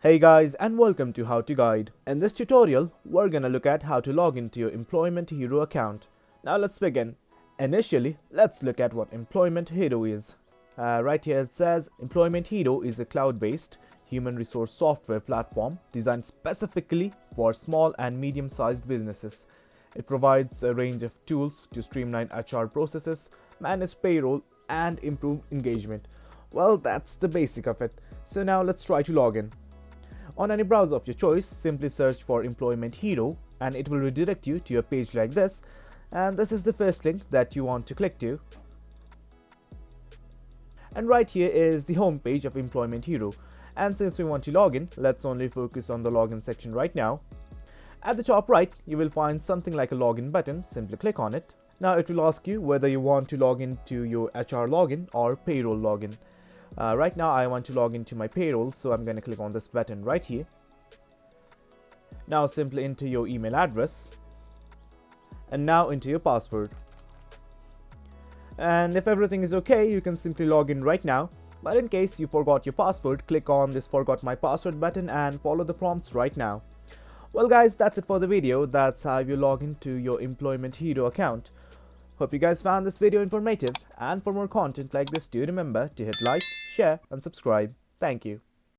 Hey guys, and welcome to How to Guide. In this tutorial, we're gonna look at how to log into your Employment Hero account. Now let's begin. Initially, let's look at what Employment Hero is. Right here it says Employment Hero is a cloud-based human resource software platform designed specifically for small and medium-sized businesses. It provides a range of tools to streamline HR processes, manage payroll, and improve engagement. Well, that's the basic of it. So now let's try to log in. On any browser of your choice, simply search for Employment Hero and it will redirect you to a page like this, and this is the first link that you want to click to. And right here is the home page of Employment Hero, and since we want to log in, let's only focus on the login section right now. At the top right, you will find something like a login button. Simply click on it. Now it will ask you whether you want to log into your HR login or payroll login. Right now I want to log into my payroll, so I'm going to click on this button right here. Now simply enter your email address and now enter your password. And if everything is okay, you can simply log in right now. But in case you forgot your password, click on this forgot my password button and follow the prompts right now. Well guys, that's it for the video. That's how you log into your Employment Hero account. Hope you guys found this video informative, and for more content like this, do remember to hit like, share and subscribe. Thank you.